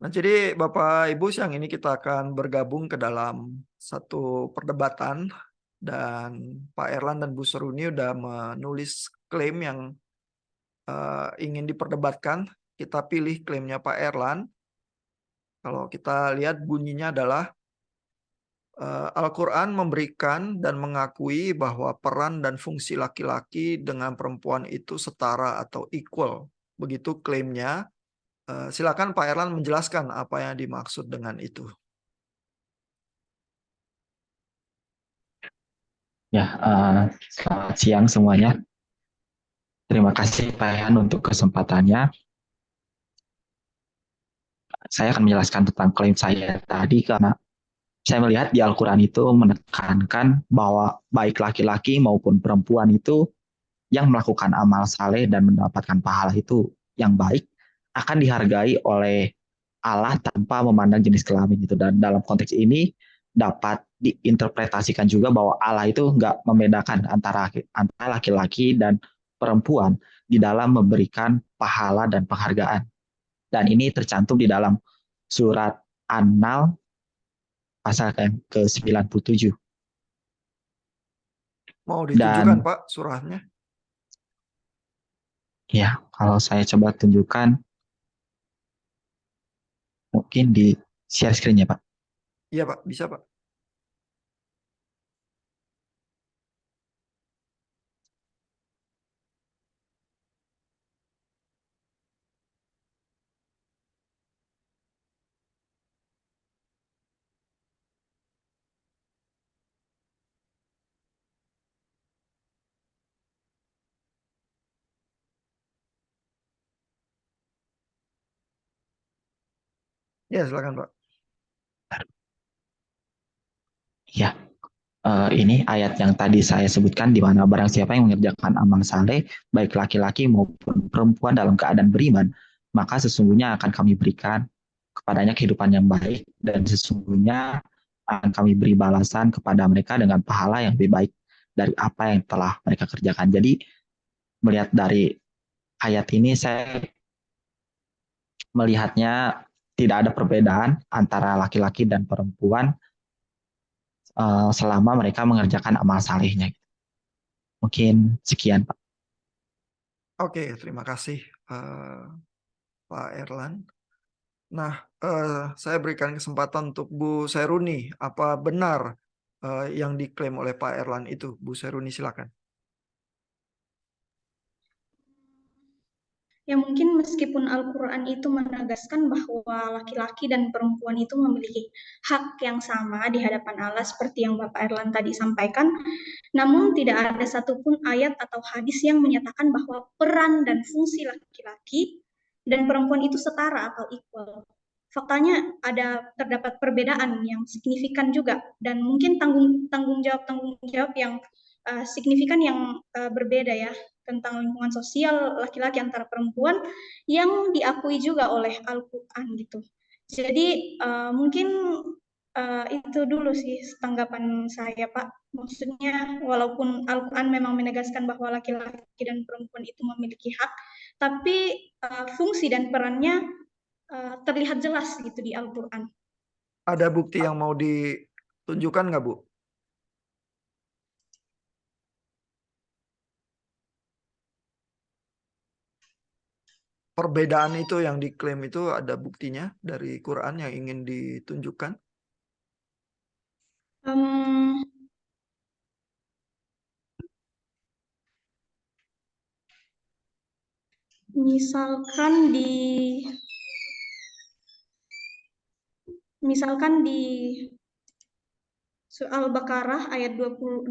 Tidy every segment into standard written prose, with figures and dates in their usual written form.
Nah, jadi Bapak Ibu, siang ini kita akan bergabung ke dalam satu perdebatan dan Pak Erlan dan Bu Seruni udah menulis klaim yang ingin diperdebatkan. Kita pilih klaimnya Pak Erlan. Kalau kita lihat bunyinya adalah Al-Quran memberikan dan mengakui bahwa peran dan fungsi laki-laki dengan perempuan itu setara atau equal. Begitu klaimnya. Silakan Pak Erlan menjelaskan apa yang dimaksud dengan itu. Ya, selamat siang semuanya. Terima kasih Pak Yan untuk kesempatannya. Saya akan menjelaskan tentang klaim saya tadi karena saya melihat di Al-Quran itu menekankan bahwa baik laki-laki maupun perempuan itu yang melakukan amal saleh dan mendapatkan pahala itu yang baik akan dihargai oleh Allah tanpa memandang jenis kelamin itu. Dan dalam konteks ini dapat diinterpretasikan juga bahwa Allah itu nggak membedakan antara laki-laki dan perempuan di dalam memberikan pahala dan penghargaan. Dan ini tercantum di dalam surat An-Nahl pasal ke-97. Mau ditunjukkan Dan Pak surahnya? ya, kalau saya coba tunjukkan, mungkin di share screen-nya, Pak. Iya Pak, bisa Pak. Ya, silakan Pak. Ya, ini ayat yang tadi saya sebutkan di mana barang siapa yang mengerjakan amal saleh baik laki-laki maupun perempuan dalam keadaan beriman, maka sesungguhnya akan kami berikan kepadanya kehidupan yang baik dan sesungguhnya akan kami beri balasan kepada mereka dengan pahala yang lebih baik dari apa yang telah mereka kerjakan. Jadi melihat dari ayat ini saya melihatnya tidak ada perbedaan antara laki-laki dan perempuan selama mereka mengerjakan amal salehnya. Mungkin sekian, Pak. Oke, terima kasih Pak Erlan. Nah, saya berikan kesempatan untuk Bu Seruni. Apa benar yang diklaim oleh Pak Erlan itu? Bu Seruni, silakan. Ya mungkin meskipun Al-Quran itu menegaskan bahwa laki-laki dan perempuan itu memiliki hak yang sama di hadapan Allah seperti yang Bapak Erlan tadi sampaikan, namun tidak ada satupun ayat atau hadis yang menyatakan bahwa peran dan fungsi laki-laki dan perempuan itu setara atau equal. Faktanya terdapat perbedaan yang signifikan juga dan mungkin tanggung jawab yang signifikan yang berbeda ya tentang lingkungan sosial laki-laki antara perempuan yang diakui juga oleh Al-Quran gitu. Jadi mungkin itu dulu sih tanggapan saya Pak. Maksudnya walaupun Al-Quran memang menegaskan bahwa laki-laki dan perempuan itu memiliki hak, tapi fungsi dan perannya terlihat jelas gitu di Al-Quran. Ada bukti yang mau ditunjukkan nggak, Bu? Perbedaan itu yang diklaim itu ada buktinya dari Quran yang ingin ditunjukkan? Um, misalkan di misalkan di Soal Baqarah ayat 228.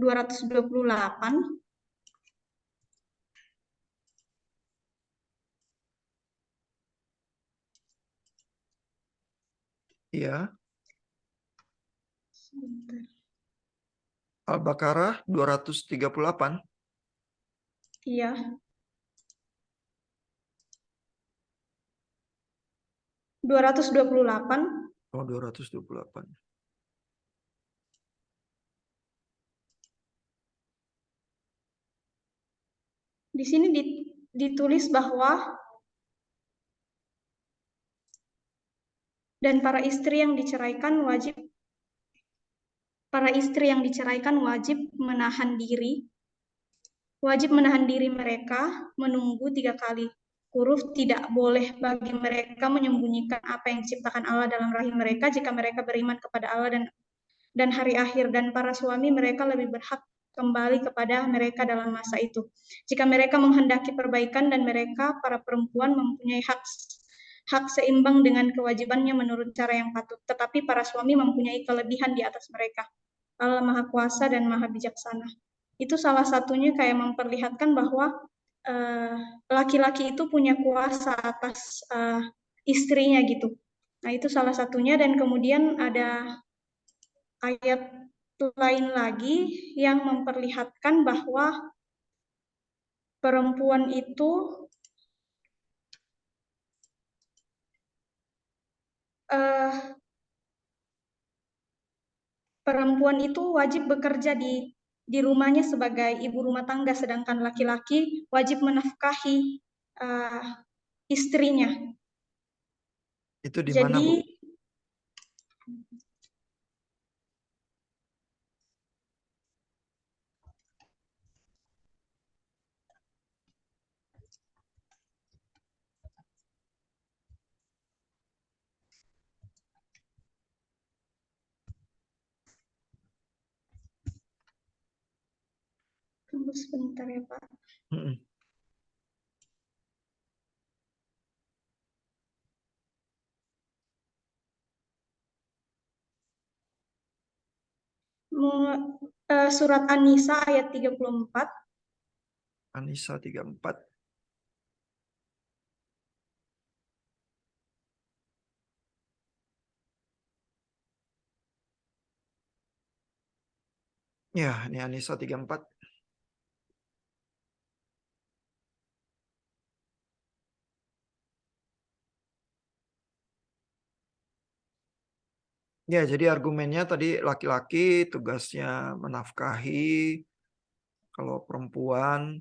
Iya. Sebentar. Al-Baqarah 238. Iya, 228. Oh, 228. Di sini ditulis bahwa Dan para istri yang diceraikan wajib menahan diri mereka menunggu 3 kali. Huruf tidak boleh bagi mereka menyembunyikan apa yang diciptakan Allah dalam rahim mereka jika mereka beriman kepada Allah dan hari akhir, dan para suami mereka lebih berhak kembali kepada mereka dalam masa itu. Jika mereka menghendaki perbaikan dan mereka, para perempuan, mempunyai hak seimbang dengan kewajibannya menurut cara yang patut, tetapi para suami mempunyai kelebihan di atas mereka. Allah Maha Kuasa dan Maha Bijaksana. Itu salah satunya kayak memperlihatkan bahwa laki-laki itu punya kuasa atas istrinya gitu. Nah, itu salah satunya, dan kemudian ada ayat lain lagi yang memperlihatkan bahwa perempuan itu wajib bekerja di rumahnya sebagai ibu rumah tangga, sedangkan laki-laki wajib menafkahi istrinya. Itu di mana, Bu? Jadi tunggu sebentar ya, Pak. Surat An-Nisa ayat 34. An-Nisa 34. Ya, ini An-Nisa 34. Ya, jadi argumennya tadi laki-laki tugasnya menafkahi, kalau perempuan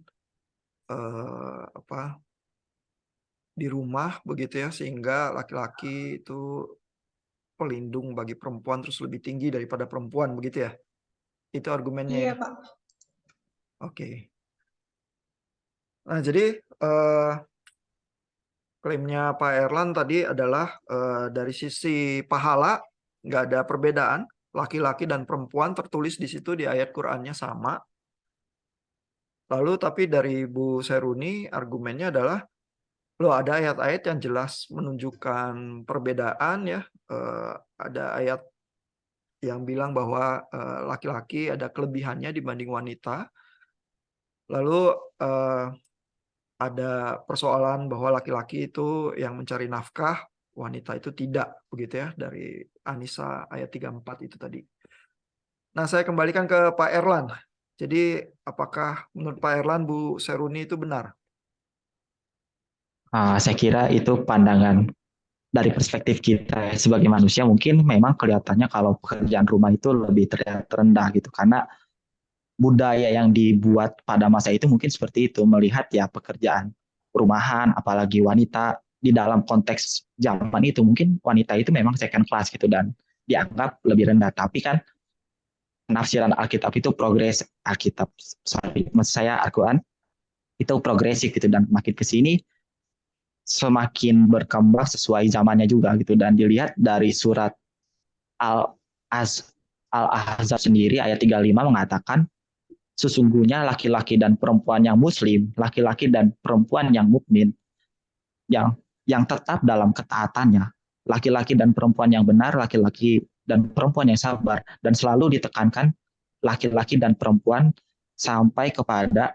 di rumah begitu ya, sehingga laki-laki itu pelindung bagi perempuan, terus lebih tinggi daripada perempuan begitu ya. Itu argumennya Iya, ya. Pak. Oke. Nah, jadi klaimnya Pak Erlan tadi adalah dari sisi pahala nggak ada perbedaan, laki-laki dan perempuan tertulis di situ di ayat Qur'annya sama. Lalu tapi dari Bu Seruni argumennya adalah loh, ada ayat-ayat yang jelas menunjukkan perbedaan ya. Ada ayat yang bilang bahwa laki-laki ada kelebihannya dibanding wanita. Lalu ada persoalan bahwa laki-laki itu yang mencari nafkah, wanita itu tidak, begitu ya, dari An-Nisa ayat 34 itu tadi. Nah, saya kembalikan ke Pak Erlan. Jadi, apakah menurut Pak Erlan, Bu Seruni itu benar? Saya kira itu pandangan dari perspektif kita sebagai manusia, mungkin memang kelihatannya kalau pekerjaan rumah itu lebih terlihat rendah gitu, karena budaya yang dibuat pada masa itu mungkin seperti itu, melihat ya pekerjaan rumahan, apalagi wanita di dalam konteks zaman itu, mungkin wanita itu memang second class gitu dan dianggap lebih rendah. Tapi kan penafsiran Alkitab itu maksud saya Al-Quran itu progresif gitu, dan makin ke sini semakin berkembang sesuai zamannya juga gitu, dan dilihat dari surat Al-Ahzab sendiri ayat 35 mengatakan sesungguhnya laki-laki dan perempuan yang muslim, laki-laki dan perempuan yang mukmin, yang tetap dalam ketaatannya, laki-laki dan perempuan yang benar, laki-laki dan perempuan yang sabar, dan selalu ditekankan laki-laki dan perempuan sampai kepada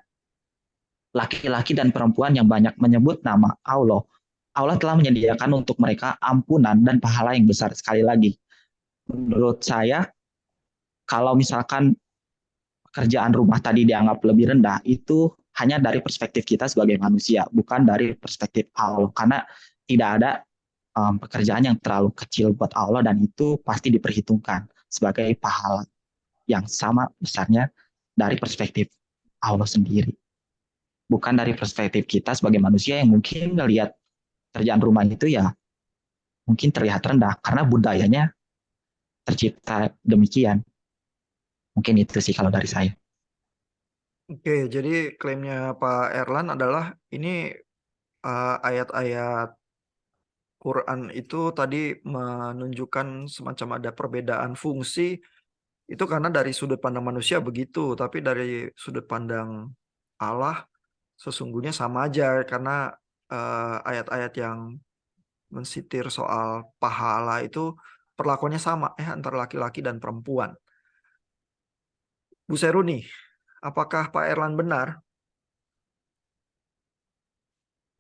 laki-laki dan perempuan yang banyak menyebut nama Allah. Allah telah menyediakan untuk mereka ampunan dan pahala yang besar. Sekali lagi, menurut saya, kalau misalkan pekerjaan rumah tadi dianggap lebih rendah, itu hanya dari perspektif kita sebagai manusia, bukan dari perspektif Allah. Karena tidak ada pekerjaan yang terlalu kecil buat Allah, dan itu pasti diperhitungkan sebagai pahala yang sama besarnya dari perspektif Allah sendiri. Bukan dari perspektif kita sebagai manusia yang mungkin melihat kerjaan rumah itu ya mungkin terlihat rendah karena budayanya tercipta demikian. Mungkin itu sih kalau dari saya. Oke, jadi klaimnya Pak Erlan adalah ini ayat-ayat Quran itu tadi menunjukkan semacam ada perbedaan fungsi itu karena dari sudut pandang manusia begitu, tapi dari sudut pandang Allah sesungguhnya sama aja karena ayat-ayat yang mensitir soal pahala itu perlakuannya sama antara laki-laki dan perempuan. Bu Seruni, apakah Pak Erlan benar?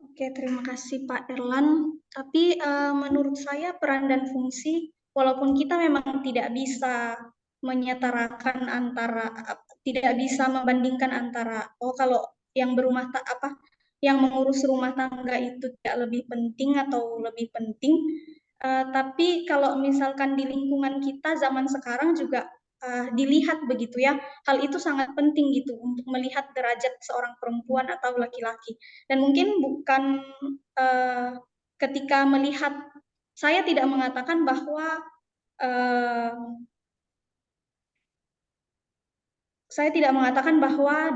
Oke, terima kasih Pak Erlan. Tapi menurut saya peran dan fungsi, walaupun kita memang tidak bisa menyetarakan antara, tidak bisa membandingkan antara, oh kalau yang yang mengurus rumah tangga itu tidak lebih penting atau lebih penting. Tapi kalau misalkan di lingkungan kita zaman sekarang juga dilihat begitu ya, hal itu sangat penting gitu untuk melihat derajat seorang perempuan atau laki-laki. Dan mungkin bukan uh, ketika melihat, saya tidak mengatakan bahwa uh,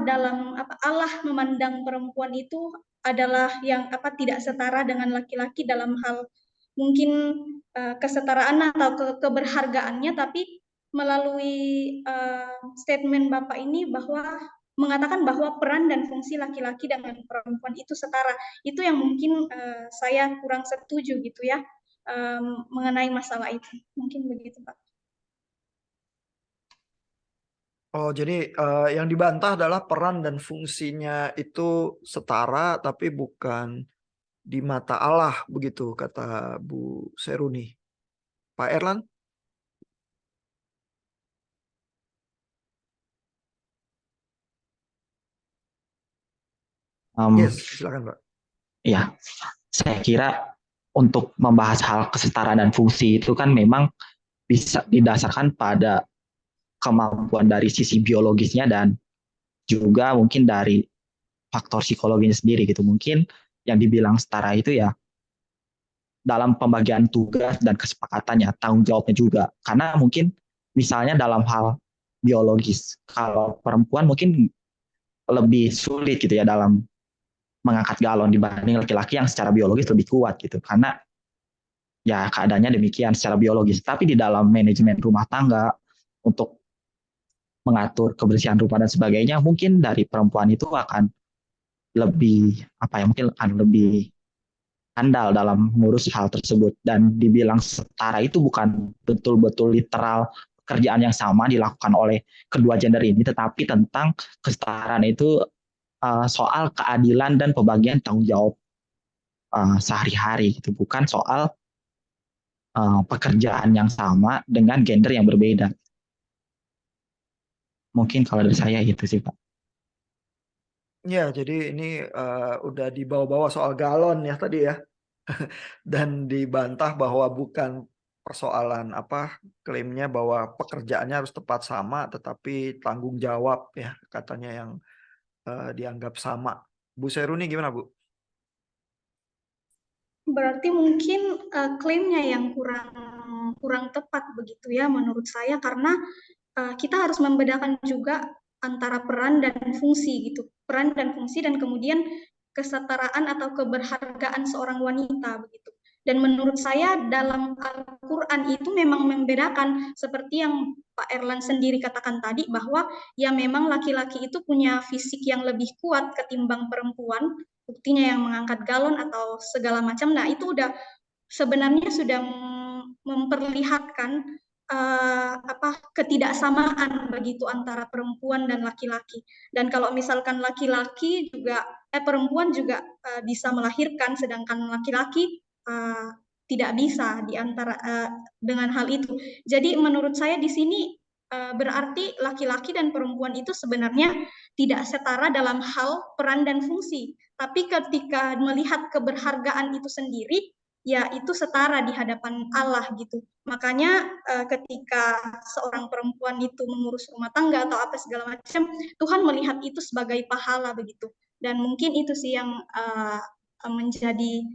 dalam Allah memandang perempuan itu adalah yang tidak setara dengan laki-laki dalam hal mungkin kesetaraan atau keberhargaannya, tapi melalui statement Bapak ini bahwa mengatakan bahwa peran dan fungsi laki-laki dengan perempuan itu setara. Itu yang mungkin saya kurang setuju gitu ya mengenai masalah itu. Mungkin begitu Pak. Oh, jadi yang dibantah adalah peran dan fungsinya itu setara, tapi bukan di mata Allah, begitu kata Bu Seruni. Pak Erlan? Yes, silakan Pak. Ya, saya kira untuk membahas hal kesetaraan dan fungsi itu kan memang bisa didasarkan pada kemampuan dari sisi biologisnya dan juga mungkin dari faktor psikologinya sendiri gitu. Mungkin yang dibilang setara itu ya dalam pembagian tugas dan kesepakatannya, tanggung jawabnya juga. Karena mungkin misalnya dalam hal biologis, kalau perempuan mungkin lebih sulit gitu ya dalam mengangkat galon dibanding laki-laki yang secara biologis lebih kuat gitu. Karena ya keadaannya demikian secara biologis. Tapi di dalam manajemen rumah tangga untuk mengatur kebersihan rumah dan sebagainya, mungkin dari perempuan itu akan lebih apa ya, mungkin akan lebih andal dalam mengurus hal tersebut. Dan dibilang setara itu bukan betul-betul literal pekerjaan yang sama dilakukan oleh kedua gender ini, tetapi tentang kesetaraan itu soal keadilan dan pembagian tanggung jawab sehari-hari gitu, bukan soal pekerjaan yang sama dengan gender yang berbeda. Mungkin kalau dari saya itu sih Pak. Ya, jadi ini udah dibawa-bawa soal galon ya tadi ya. Dan dibantah bahwa bukan persoalan klaimnya bahwa pekerjaannya harus tepat sama, tetapi tanggung jawab ya katanya yang dianggap sama. Bu Seruni gimana Bu? Berarti mungkin klaimnya yang kurang tepat begitu ya menurut saya, karena kita harus membedakan juga antara peran dan fungsi gitu. Peran dan fungsi dan kemudian kesetaraan atau keberhargaan seorang wanita begitu. Dan menurut saya dalam Al-Quran itu memang membedakan seperti yang Pak Erlan sendiri katakan tadi, bahwa ya memang laki-laki itu punya fisik yang lebih kuat ketimbang perempuan, buktinya yang mengangkat galon atau segala macam. Nah itu sebenarnya sudah memperlihatkan ketidaksamaan begitu antara perempuan dan laki-laki. Dan kalau misalkan laki-laki juga perempuan juga bisa melahirkan, sedangkan laki-laki tidak bisa dengan hal itu. Jadi menurut saya di sini berarti laki-laki dan perempuan itu sebenarnya tidak setara dalam hal peran dan fungsi. Tapi ketika melihat keberhargaan itu sendiri, ya itu setara di hadapan Allah gitu. Makanya ketika seorang perempuan itu mengurus rumah tangga atau apa segala macam, Tuhan melihat itu sebagai pahala begitu. Dan mungkin itu sih yang menjadi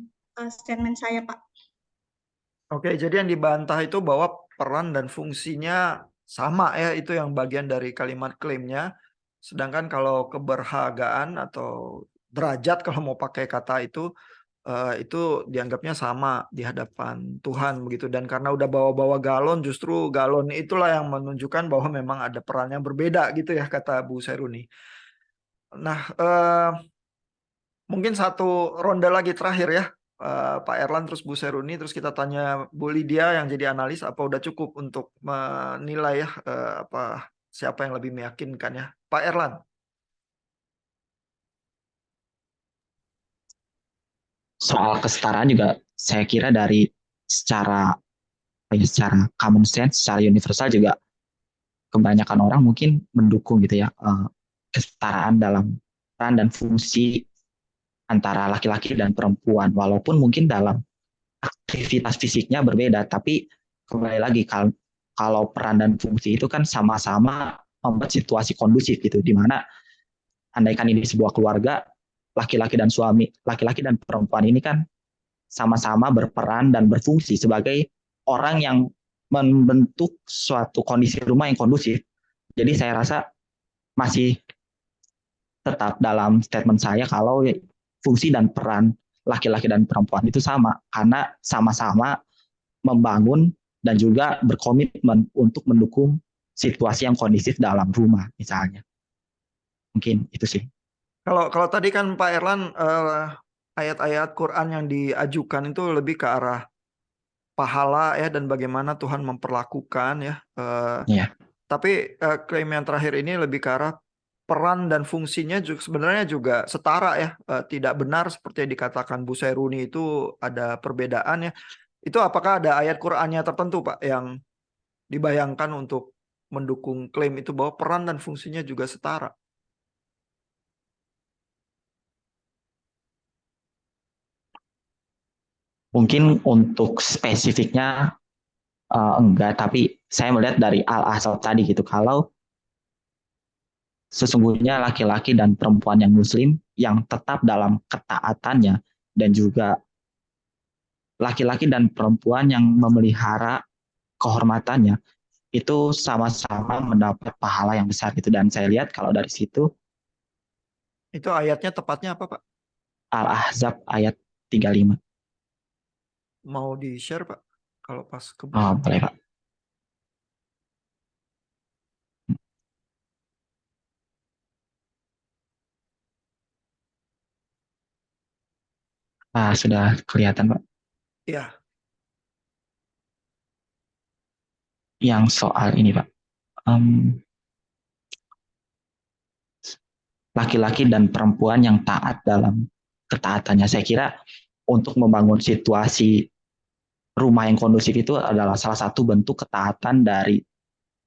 statement saya, Pak. Oke, jadi yang dibantah itu bahwa peran dan fungsinya sama ya, itu yang bagian dari kalimat klaimnya. Sedangkan kalau keberhargaan atau derajat kalau mau pakai kata itu dianggapnya sama di hadapan Tuhan begitu. Dan karena udah bawa-bawa galon, justru galon itulah yang menunjukkan bahwa memang ada peran yang berbeda gitu ya, kata Bu Seruni. Nah, mungkin satu ronde lagi terakhir ya, Pak Erlan terus Bu Seruni, terus kita tanya Bu Lydia yang jadi analis, apa udah cukup untuk menilai ya apa siapa yang lebih meyakinkan ya, Pak Erlan? Soal kesetaraan juga saya kira dari secara secara common sense, secara universal juga kebanyakan orang mungkin mendukung gitu ya, kesetaraan dalam peran dan fungsi antara laki-laki dan perempuan, walaupun mungkin dalam aktivitas fisiknya berbeda, tapi kembali lagi kalau peran dan fungsi itu kan sama-sama membuat situasi kondusif gitu, di mana andaikan ini sebuah keluarga, laki-laki dan suami, laki-laki dan perempuan ini kan sama-sama berperan dan berfungsi sebagai orang yang membentuk suatu kondisi rumah yang kondusif. Jadi saya rasa masih tetap dalam statement saya kalau fungsi dan peran laki-laki dan perempuan itu sama karena sama-sama membangun dan juga berkomitmen untuk mendukung situasi yang kondisif dalam rumah misalnya. Mungkin itu sih. Kalau kalau tadi kan Pak Erlan ayat-ayat Quran yang diajukan itu lebih ke arah pahala ya dan bagaimana Tuhan memperlakukan ya. Ya. Tapi klaim yang terakhir ini lebih ke arah peran dan fungsinya juga sebenarnya juga setara ya. Tidak benar seperti yang dikatakan Bu Seruni itu ada perbedaan ya. Itu apakah ada ayat Qur'annya tertentu Pak yang dibayangkan untuk mendukung klaim itu bahwa peran dan fungsinya juga setara? Mungkin untuk spesifiknya enggak, tapi saya melihat dari Al-Ahzab tadi gitu, kalau sesungguhnya laki-laki dan perempuan yang muslim yang tetap dalam ketaatannya dan juga laki-laki dan perempuan yang memelihara kehormatannya itu sama-sama mendapat pahala yang besar gitu, dan saya lihat kalau dari situ Itu ayatnya tepatnya apa Pak? Al-Ahzab ayat 35. Mau di-share Pak? Kalau pas Oh, kebuka. boleh Pak. Sudah kelihatan Pak. Iya. Yang soal ini Pak, laki-laki dan perempuan yang taat dalam ketaatannya. Saya kira untuk membangun situasi rumah yang kondusif itu adalah salah satu bentuk ketaatan dari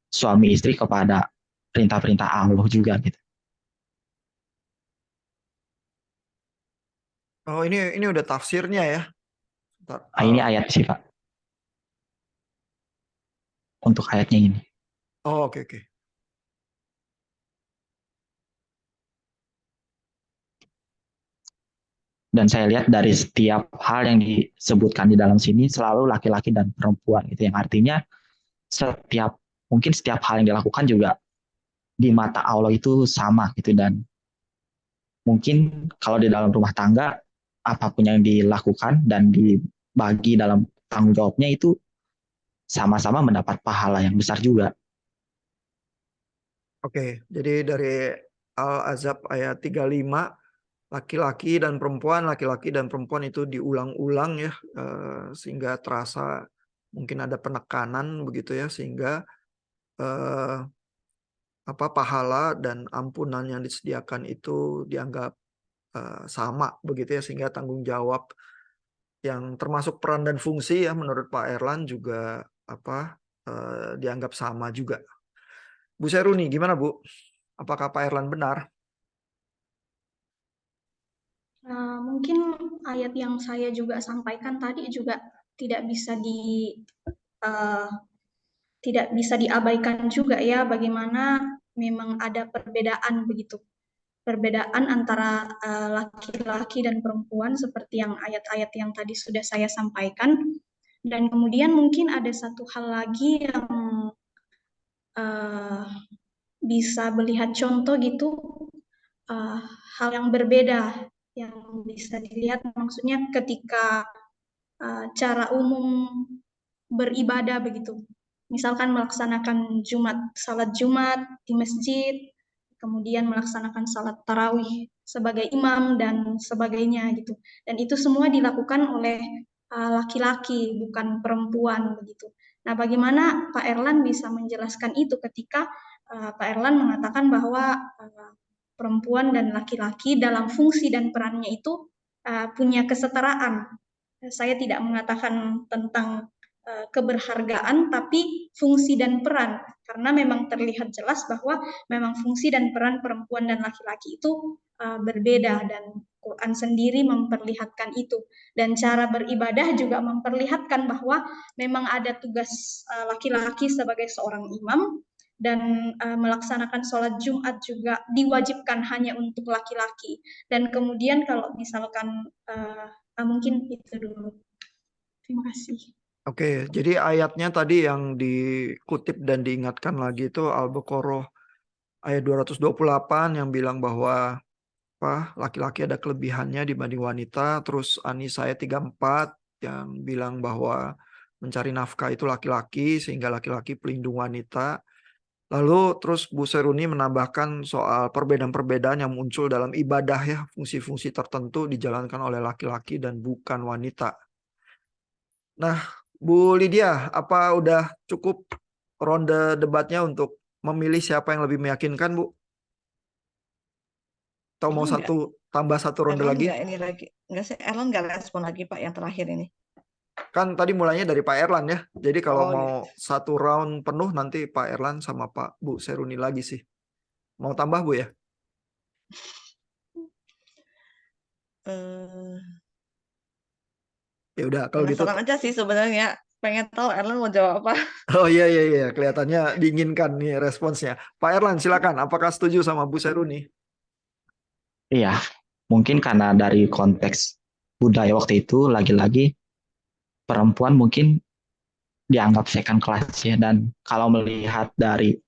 suami istri kepada perintah-perintah Allah juga gitu. Oh, ini udah tafsirnya ya. Bentar, Ini ayat sih Pak, untuk ayatnya ini. Oh, oke oke. Dan saya lihat dari setiap hal yang disebutkan di dalam sini selalu laki-laki dan perempuan gitu, yang artinya setiap hal yang dilakukan juga di mata Allah itu sama gitu, dan mungkin kalau di dalam rumah tangga apapun yang dilakukan dan dibagi dalam tanggung jawabnya itu sama-sama mendapat pahala yang besar juga. Oke, jadi dari Al-Azab ayat 35, laki-laki dan perempuan itu diulang-ulang ya, sehingga terasa mungkin ada penekanan begitu ya, sehingga eh, pahala dan ampunan yang disediakan itu dianggap sama begitu ya, sehingga tanggung jawab yang termasuk peran dan fungsi ya menurut Pak Erlan juga dianggap sama juga. Bu Seruni, gimana Bu? Apakah Pak Erlan benar? Mungkin ayat yang saya juga sampaikan tadi juga tidak bisa di eh, tidak bisa diabaikan juga ya, bagaimana memang ada perbedaan begitu, perbedaan antara laki-laki dan perempuan seperti yang ayat-ayat yang tadi sudah saya sampaikan. Dan kemudian mungkin ada satu hal lagi yang eh, bisa melihat contoh gitu, eh, hal yang berbeda yang bisa dilihat maksudnya ketika cara umum beribadah begitu. Misalkan melaksanakan salat Jumat di masjid, kemudian melaksanakan salat tarawih sebagai imam dan sebagainya gitu. Dan itu semua dilakukan oleh laki-laki, bukan perempuan begitu. Nah, bagaimana Pak Erlan bisa menjelaskan itu ketika Pak Erlan mengatakan bahwa perempuan dan laki-laki dalam fungsi dan perannya itu punya kesetaraan. Saya tidak mengatakan tentang keberhargaan, tapi fungsi dan peran. Karena memang terlihat jelas bahwa memang fungsi dan peran perempuan dan laki-laki itu berbeda, dan Quran sendiri memperlihatkan itu. Dan cara beribadah juga memperlihatkan bahwa memang ada tugas laki-laki sebagai seorang imam, dan melaksanakan sholat Jumat juga diwajibkan hanya untuk laki-laki. Dan kemudian kalau misalkan mungkin itu dulu. Terima kasih. Oke, jadi ayatnya tadi yang dikutip dan diingatkan lagi itu Al-Baqarah ayat 228 yang bilang bahwa laki-laki ada kelebihannya dibanding wanita. Terus An-Nisa ayat 34 yang bilang bahwa mencari nafkah itu laki-laki sehingga laki-laki pelindung wanita. Lalu terus Bu Seruni menambahkan soal perbedaan-perbedaan yang muncul dalam ibadah ya, fungsi-fungsi tertentu dijalankan oleh laki-laki dan bukan wanita. Nah, Bu Lydia, apa udah cukup ronde debatnya untuk memilih siapa yang lebih meyakinkan, Bu? Atau mau Erlan nggak tambah satu ronde Erlan lagi? nggak ini lagi nggak sih Erlan nggak respon lagi Pak yang terakhir ini. Kan tadi mulainya dari Pak Erlan ya. Jadi kalau Oh mau gitu. satu round penuh nanti Pak Erlan sama Pak Bu Seruni lagi sih. Mau tambah Bu ya? Eh, Ya udah kalau gitu. Penasaran aja sih sebenarnya. Pengen tahu Erlan mau jawab apa. Oh iya iya iya, kelihatannya diinginkan nih responsnya. Pak Erlan silakan. Apakah setuju sama Bu Seruni? Iya, mungkin karena dari konteks budaya waktu itu lagi-lagi perempuan mungkin dianggap second class ya, dan kalau melihat dari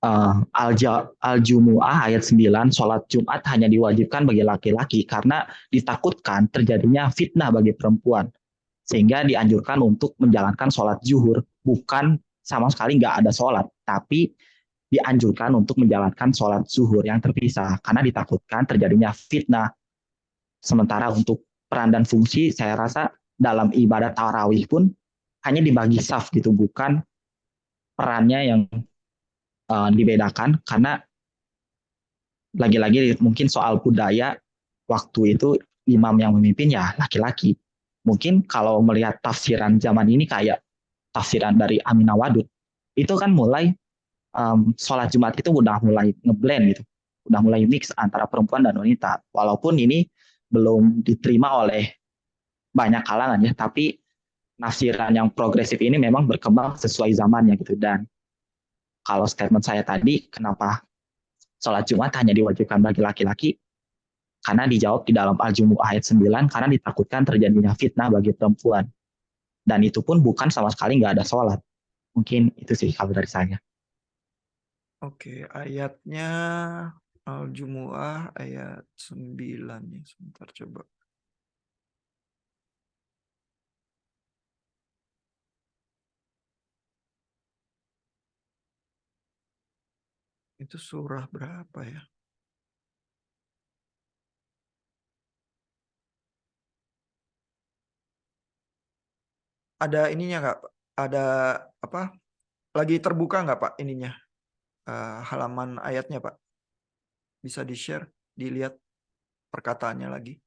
Al-Jumu'ah ayat 9, sholat Jumat hanya diwajibkan bagi laki-laki karena ditakutkan terjadinya fitnah bagi perempuan. Sehingga dianjurkan untuk menjalankan sholat zuhur. Bukan sama sekali nggak ada sholat, tapi dianjurkan untuk menjalankan sholat zuhur yang terpisah karena ditakutkan terjadinya fitnah. Sementara untuk peran dan fungsi, saya rasa dalam ibadah tarawih pun hanya dibagi saf gitu, bukan perannya yang dibedakan karena lagi-lagi mungkin soal budaya waktu itu imam yang memimpin ya laki-laki. Mungkin kalau melihat tafsiran zaman ini kayak tafsiran dari Aminah Wadud, itu kan mulai sholat Jumat itu udah mulai ngeblend gitu, udah mulai mix antara perempuan dan wanita. Walaupun ini belum diterima oleh banyak kalangan ya, tapi nafsiran yang progresif ini memang berkembang sesuai zamannya gitu. Dan kalau statement saya tadi, kenapa sholat Jumat hanya diwajibkan bagi laki-laki, karena dijawab di dalam Al-Jumu'ah ayat 9, karena ditakutkan terjadinya fitnah bagi perempuan. Dan itu pun bukan sama sekali nggak ada sholat. Mungkin itu sih kalau dari saya. Oke, ayatnya Al-Jumu'ah ayat 9 ya. Sebentar coba. Itu surah berapa ya? Ada ininya nggak, Pak? Ada apa? Lagi terbuka nggak Pak ininya? Halaman ayatnya Pak? Bisa di-share, dilihat perkataannya lagi.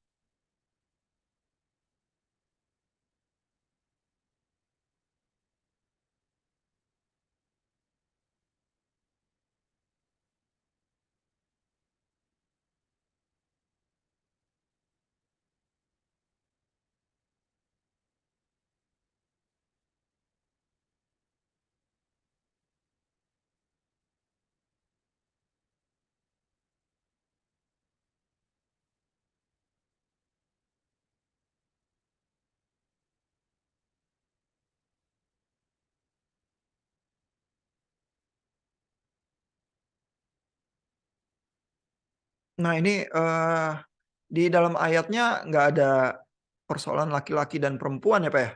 Nah ini di dalam ayatnya nggak ada persoalan laki-laki dan perempuan ya Pak ya?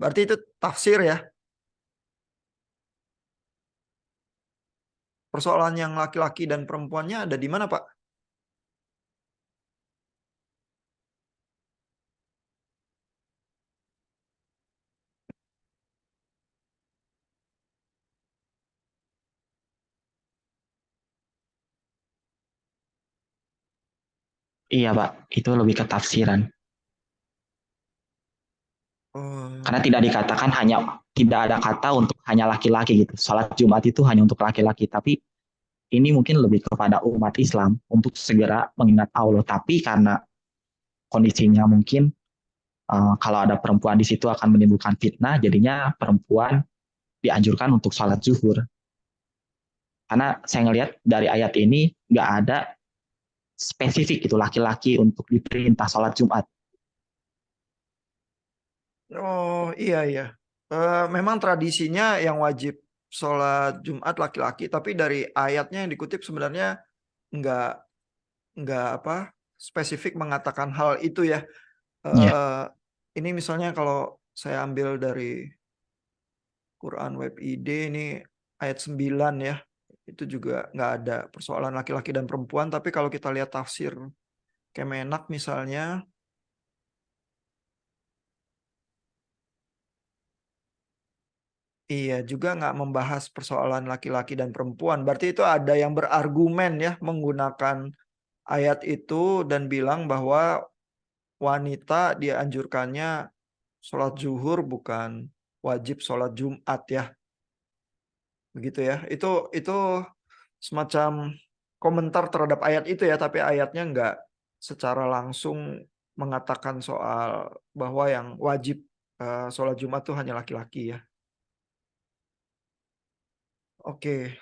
Berarti itu tafsir ya? Persoalan yang laki-laki dan perempuannya ada di mana Pak? Iya Pak, itu lebih ke tafsiran. Karena tidak dikatakan tidak ada kata untuk hanya laki-laki gitu. Salat Jumat itu hanya untuk laki-laki, tapi ini mungkin lebih kepada umat Islam untuk segera mengingat Allah. Tapi karena kondisinya mungkin kalau ada perempuan di situ akan menimbulkan fitnah, jadinya perempuan dianjurkan untuk sholat zuhur. Karena saya ngelihat dari ayat ini nggak ada spesifik itu laki-laki untuk diperintah sholat Jumat. Oh iya iya. Memang tradisinya yang wajib sholat Jumat laki-laki, tapi dari ayatnya yang dikutip sebenarnya nggak apa spesifik mengatakan hal itu ya. Ya, Ini misalnya kalau saya ambil dari Quran Web ID ini ayat 9 ya. Itu juga nggak ada persoalan laki-laki dan perempuan, tapi kalau kita lihat tafsir Kemenak misalnya, iya juga nggak membahas persoalan laki-laki dan perempuan. Berarti itu ada yang berargumen ya menggunakan ayat itu dan bilang bahwa wanita dianjurkannya sholat zuhur bukan wajib sholat Jumat ya. Begitu ya. Itu semacam komentar terhadap ayat itu ya, tapi ayatnya nggak secara langsung mengatakan soal bahwa yang wajib sholat Jumat itu hanya laki-laki ya. Oke.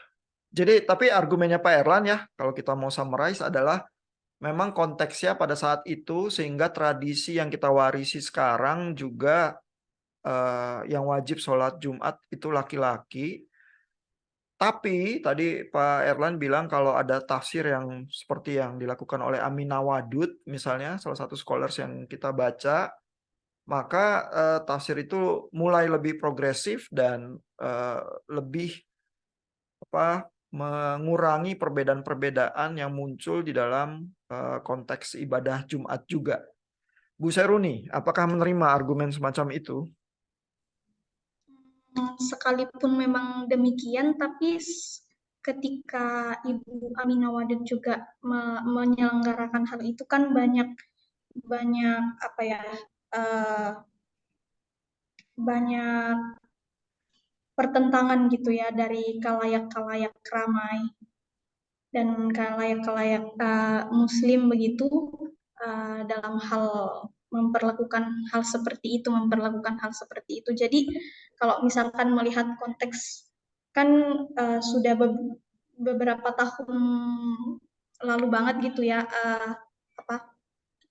Jadi tapi argumennya Pak Erlan ya, kalau kita mau summarize adalah memang konteksnya pada saat itu sehingga tradisi yang kita warisi sekarang juga yang wajib sholat Jumat itu laki-laki. Tapi tadi Pak Erlan bilang kalau ada tafsir yang seperti yang dilakukan oleh Aminah Wadud misalnya salah satu scholars yang kita baca, maka tafsir itu mulai lebih progresif dan lebih apa mengurangi perbedaan-perbedaan yang muncul di dalam konteks ibadah Jumat juga. Bu Seruni, apakah menerima argumen semacam itu? Sekalipun memang demikian, tapi ketika Ibu Aminah Wadud juga menyelenggarakan hal itu kan banyak banyak apa ya banyak pertentangan gitu ya dari kalayak-kalayak ramai dan kalayak-kalayak Muslim begitu dalam hal memperlakukan hal seperti itu. Jadi kalau misalkan melihat konteks kan sudah beberapa tahun lalu banget gitu ya apa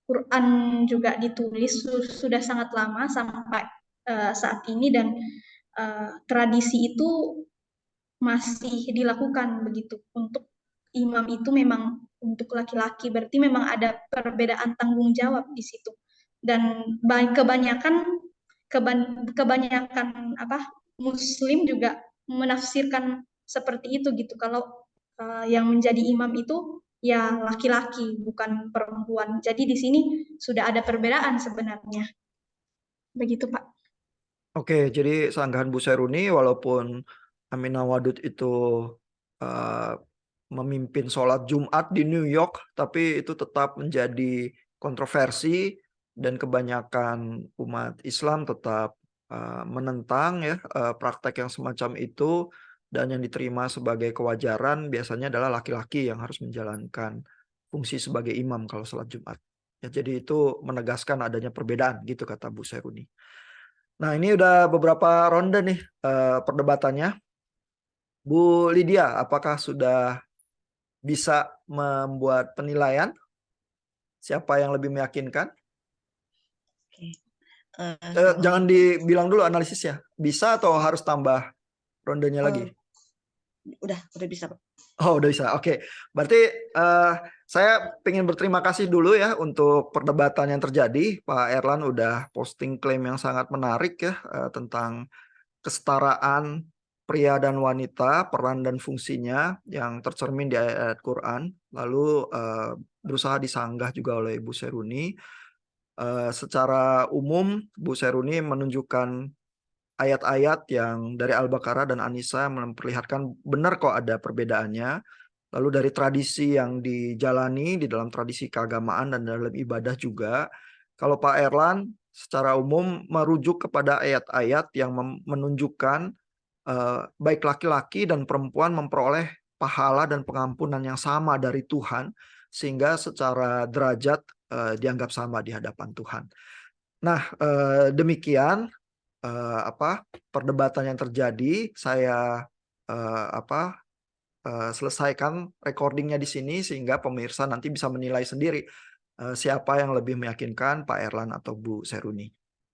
Quran juga ditulis sudah sangat lama sampai saat ini dan tradisi itu masih dilakukan begitu untuk imam itu memang untuk laki-laki berarti memang ada perbedaan tanggung jawab di situ dan kebanyakan apa Muslim juga menafsirkan seperti itu gitu kalau yang menjadi imam itu ya laki-laki bukan perempuan jadi di sini sudah ada perbedaan sebenarnya begitu Pak. Oke, jadi sanggahan Bu Seruni walaupun Aminah Wadud itu uh, memimpin sholat Jumat di New York, tapi itu tetap menjadi kontroversi dan kebanyakan umat Islam tetap menentang ya praktek yang semacam itu dan yang diterima sebagai kewajaran biasanya adalah laki-laki yang harus menjalankan fungsi sebagai imam kalau sholat Jumat. Ya, jadi itu menegaskan adanya perbedaan gitu kata Bu Seruni. Nah, ini udah beberapa ronde nih perdebatannya. Bu Lydia, apakah sudah bisa membuat penilaian? Siapa yang lebih meyakinkan? Oke. Kalau Jangan dibilang dulu analisisnya. Bisa atau harus tambah rondenya lagi? Udah bisa, Pak. Oh, udah bisa. Oke. Berarti saya ingin berterima kasih dulu ya untuk perdebatan yang terjadi. Pak Erlan udah posting klaim yang sangat menarik ya tentang kesetaraan pria dan wanita, peran dan fungsinya yang tercermin di ayat-ayat Quran. Lalu berusaha disanggah juga oleh Ibu Seruni. Secara umum, Bu Seruni menunjukkan ayat-ayat yang dari Al-Baqarah dan An-Nisa memperlihatkan benar kok ada perbedaannya. Lalu dari tradisi yang dijalani di dalam tradisi keagamaan dan dalam ibadah juga. Kalau Pak Erlan secara umum merujuk kepada ayat-ayat yang menunjukkan baik laki-laki dan perempuan memperoleh pahala dan pengampunan yang sama dari Tuhan, sehingga secara derajat dianggap sama di hadapan Tuhan. Nah, demikian perdebatan yang terjadi. Saya selesaikan recordingnya di sini sehingga pemirsa nanti bisa menilai sendiri siapa yang lebih meyakinkan, Pak Erlan atau Bu Seruni.